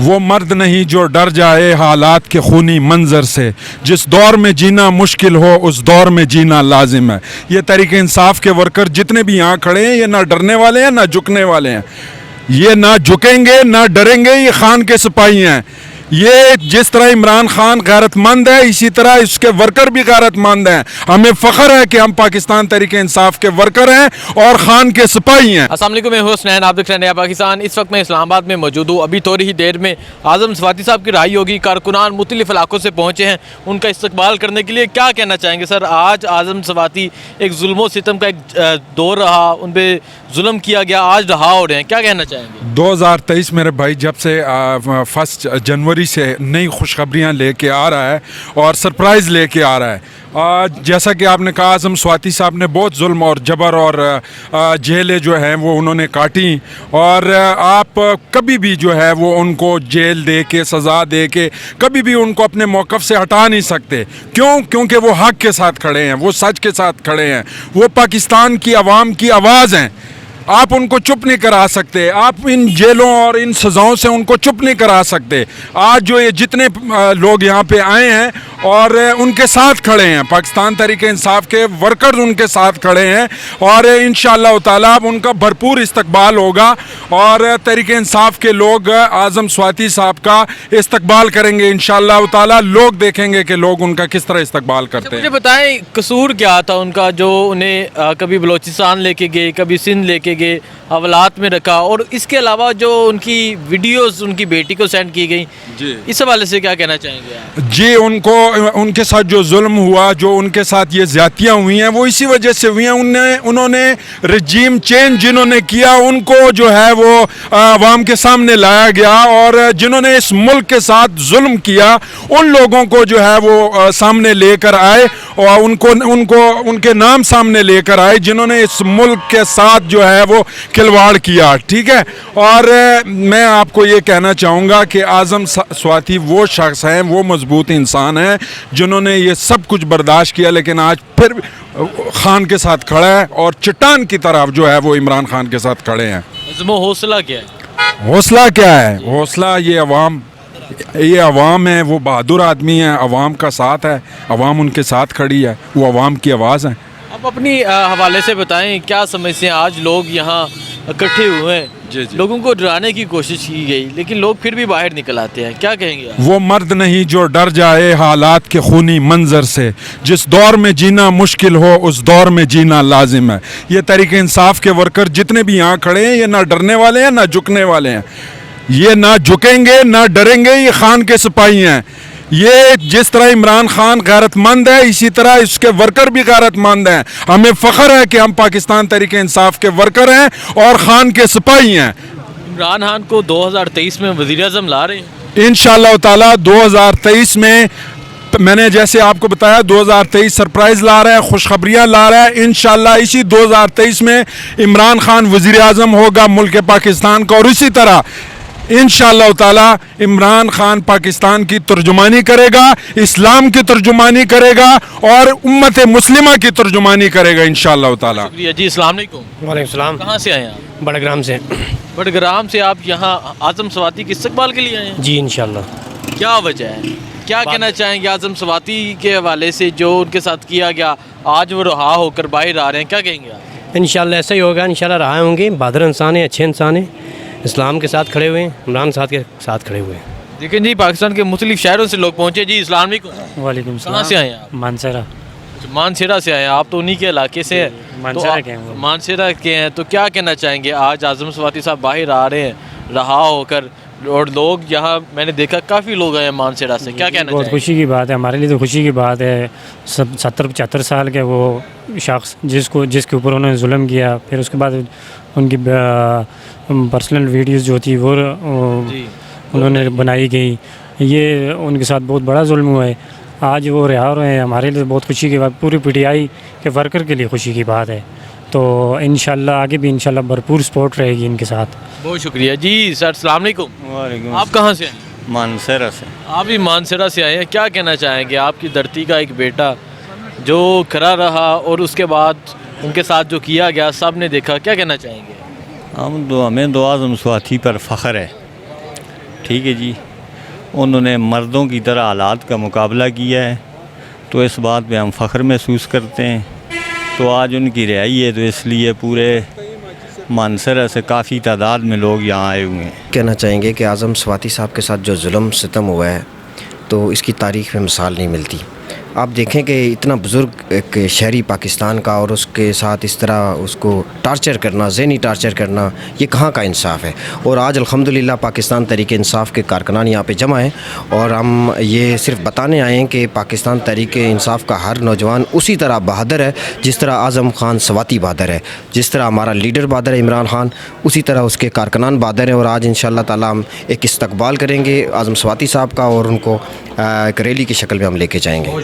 وہ مرد نہیں جو ڈر جائے حالات کے خونی منظر سے، جس دور میں جینا مشکل ہو اس دور میں جینا لازم ہے۔ یہ تحریک انصاف کے ورکر جتنے بھی یہاں کھڑے ہیں یہ نہ ڈرنے والے ہیں نہ جھکنے والے ہیں، یہ نہ جھکیں گے نہ ڈریں گے، یہ خان کے سپاہی ہیں۔ یہ جس طرح عمران خان غیرت مند ہے اسی طرح اس کے ورکر بھی غیرت مند ہیں۔ ہمیں فخر ہے کہ ہم پاکستان تحریک انصاف کے ورکر ہیں اور خان کے سپاہی ہیں۔ السلام علیکم، میں ہوں حسنین، آپ دیکھ رہے ہیں نیا پاکستان۔ اس وقت میں اسلام آباد میں موجود ہوں۔ ابھی تھوڑی ہی دیر میں اعظم سواتی صاحب کی رہائی ہوگی۔ کارکنان مختلف علاقوں سے پہنچے ہیں ان کا استقبال کرنے کے لیے۔ کیا کہنا چاہیں گے سر؟ آج اعظم سواتی ایک ظلم و ستم کا ایک دور رہا، ان پہ ظلم کیا گیا، آج رہا ہو رہے ہیں، کیا کہنا چاہیں گے؟ 2023 میرے بھائی جب سے 1 جنوری سے نئی خوشخبریاں لے کے آ رہا ہے اور سرپرائز لے کے آ رہا ہے۔ جیسا کہ آپ نے کہا اعظم سواتی صاحب نے بہت ظلم اور جبر اور جیلیں جو ہیں وہ انہوں نے کاٹیں، اور آپ کبھی بھی جو ہے وہ ان کو جیل دے کے سزا دے کے کبھی بھی ان کو اپنے موقف سے ہٹا نہیں سکتے۔ کیونکہ وہ حق کے ساتھ کھڑے ہیں، وہ سچ کے ساتھ کھڑے ہیں، وہ پاکستان کی عوام کی آواز ہیں۔ آپ ان کو چپ نہیں کرا سکتے، آپ ان جیلوں اور ان سزاؤں سے ان کو چپ نہیں کرا سکتے۔ آج جو یہ جتنے لوگ یہاں پہ آئے ہیں اور ان کے ساتھ کھڑے ہیں، پاکستان تحریک انصاف کے ورکرز ان کے ساتھ کھڑے ہیں، اور انشاءاللہ تعالیٰ ان کا بھرپور استقبال ہوگا، اور تحریک انصاف کے لوگ اعظم سواتی صاحب کا استقبال کریں گے انشاءاللہ تعالیٰ۔ لوگ دیکھیں گے کہ لوگ ان کا کس طرح استقبال کرتے ہیں۔ مجھے بتائیں قصور کیا تھا ان کا جو انہیں کبھی بلوچستان لے کے گئے، کبھی سندھ لے کے گئے، حوالات میں رکھا، اور اس کے علاوہ جو ان کی ویڈیوز ان کی بیٹی کو سینڈ کی گئی، اس حوالے سے کیا کہنا چاہیں گے آپ؟ جی، ان کے ساتھ جو ظلم ہوا، جو ان کے ساتھ یہ زیادتیاں ہوئی ہیں وہ اسی وجہ سے ہوئی ہیں۔ انہوں نے رجیم چینج جنہوں نے کیا ان کو جو ہے وہ عوام کے سامنے لایا گیا، اور جنہوں نے اس ملک کے ساتھ ظلم کیا ان لوگوں کو جو ہے وہ سامنے لے کر آئے، اور ان کے نام سامنے لے کر آئے جنہوں نے اس ملک کے ساتھ جو ہے وہ کھلواڑ کیا، ٹھیک ہے۔ اور میں آپ کو یہ کہنا چاہوں گا کہ اعظم سواتی وہ شخص ہیں، وہ مضبوط انسان ہیں جنہوں نے یہ سب کچھ برداشت کیا، لیکن آج پھر خان کے ساتھ کھڑا ہے، اور چٹان کی طرف جو ہے وہ عمران خان کے ساتھ کھڑے ہیں۔ عزم و حوصلہ کیا ہے؟ حوصلہ کیا ہے؟ حوصلہ یہ عوام ہے، وہ بہادر آدمی ہیں، عوام کا ساتھ ہے، عوام ان کے ساتھ کھڑی ہے، وہ عوام کی آواز ہیں۔ آپ اپنی حوالے سے بتائیں کیا سمجھتے ہیں؟ آج لوگ یہاں اکٹھے ہوئے ہیں، لوگوں کو ڈرانے کی کوشش کی گئی لیکن لوگ پھر بھی باہر نکل آتے ہیں، کیا کہیں گے آپ؟ وہ مرد نہیں جو ڈر جائے حالات کے خونی منظر سے، جس دور میں جینا مشکل ہو اس دور میں جینا لازم ہے۔ یہ تحریک انصاف کے ورکر جتنے بھی یہاں کھڑے ہیں یہ نہ ڈرنے والے ہیں نہ جھکنے والے ہیں، یہ نہ جھکیں گے نہ ڈریں گے، یہ خان کے سپاہی ہیں۔ یہ جس طرح عمران خان غیرت مند ہے اسی طرح اس کے ورکر بھی غیرت مند ہیں۔ ہمیں فخر ہے کہ ہم پاکستان تحریک انصاف کے ورکر ہیں اور خان کے سپاہی ہیں۔ عمران خان کو 2023 میں وزیر اعظم لا رہے ہیں انشاءاللہ تعالیٰ 2023 میں نے جیسے آپ کو بتایا 2023 سرپرائز لا رہا ہے، خوشخبریاں لا رہا ہے۔ انشاءاللہ اسی 2023 میں عمران خان وزیر اعظم ہوگا ملک پاکستان کا، اور اسی طرح انشاءاللہ تعالیٰ عمران خان پاکستان کی ترجمانی کرے گا، اسلام کی ترجمانی کرے گا، اور امت مسلمہ کی ترجمانی کرے گا انشاءاللہ تعالیٰ۔ شکریہ جی، السلام علیکم۔ وعلیکم السلام۔ کہاں سے آئے ہیں آپ؟ بڑگرام سے۔ بڑگرام سے آپ یہاں اعظم سواتی کے استقبال کے لیے آئے ہیں؟ جی انشاءاللہ۔ کیا وجہ ہے؟ کیا کہنا چاہیں گے اعظم سواتی کے حوالے سے جو ان کے ساتھ کیا گیا، آج وہ رہا ہو کر باہر آ رہے ہیں، کیا کہیں گے آپ؟ انشاءاللہ ایسا ہی ہوگا، انشاءاللہ رہا ہوں گے، بہادر انسان ہیں، اچھے انسان ہیں، اسلام کے ساتھ کھڑے ہوئے ہیں، عمران صاحب کے ساتھ کھڑے ہوئے ہیں۔ لیکن جی پاکستان کے مختلف شہروں سے لوگ پہنچے جی، السلام علیکم۔ وعلیکم السلام۔ کہاں سے آئے ہیں آپ؟ مانسہرہ۔ مانسہرہ سے آئے ہیں آپ، تو انہی کے علاقے سے ہیں۔ مانسہرہ کے ہیں وہ۔ مانسہرہ کے ہیں، تو کیا کہنا چاہیں گے؟ آج اعظم سواتی صاحب باہر آ رہے ہیں رہا ہو کر، اور لوگ یہاں میں نے دیکھا کافی لوگ آئے ہیں مانسہرہ سے، کیا کہنا بہت چاہیں گے؟ خوشی کی بات ہے، ہمارے لیے تو خوشی کی بات ہے۔ 70-75 سال کے وہ شخص جس کے اوپر انہوں نے ظلم کیا، پھر اس کے بعد ان کی پرسنل ویڈیوز جو تھی وہ انہوں نے بنائی گئی، یہ ان کے ساتھ بہت بڑا ظلم ہوا ہے۔ آج وہ رہا ہو رہے ہیں، ہمارے لیے بہت خوشی کی بات، پوری PTI کے ورکر کے لیے خوشی کی بات ہے۔ تو انشاءاللہ آگے بھی انشاءاللہ بھرپور سپورٹ رہے گی ان کے ساتھ۔ بہت شکریہ جی سر، السلام علیکم۔ وعلیکم آپ کہاں سے ہیں؟ مانسہرہ سے۔ آپ بھی مانسہرہ سے آئے ہیں، کیا کہنا چاہیں گے؟ آپ کی دھرتی کا ایک بیٹا جو کھڑا رہا اور اس کے بعد ان کے ساتھ جو کیا گیا سب نے دیکھا، کیا کہنا چاہیں گے؟ ہمیں دو اعظم سواتی پر فخر ہے، ٹھیک ہے جی، انہوں نے مردوں کی طرح حالات کا مقابلہ کیا ہے، تو اس بات پہ ہم فخر محسوس کرتے ہیں۔ تو آج ان کی رہائی ہے، تو اس لیے پورے مانسر سے کافی تعداد میں لوگ یہاں آئے ہوئے ہیں۔ کہنا چاہیں گے کہ اعظم سواتی صاحب کے ساتھ جو ظلم ستم ہوا ہے تو اس کی تاریخ میں مثال نہیں ملتی۔ آپ دیکھیں کہ اتنا بزرگ ایک شہری پاکستان کا اور اس کے ساتھ اس طرح اس کو ٹارچر کرنا، ذہنی ٹارچر کرنا، یہ کہاں کا انصاف ہے؟ اور آج الحمدللہ پاکستان تحریک انصاف کے کارکنان یہاں پہ جمع ہیں، اور ہم یہ صرف بتانے آئے ہیں کہ پاکستان تحریک انصاف کا ہر نوجوان اسی طرح بہادر ہے جس طرح اعظم خان سواتی بہادر ہے، جس طرح ہمارا لیڈر بہادر ہے عمران خان، اسی طرح اس کے کارکنان بہادر ہیں۔ اور آج انشاءاللہ تعالی ہم ایک استقبال کریں گے اعظم سواتی صاحب کا، اور ان کو ایک ریلی کی شکل میں ہم لے کے جائیں گے۔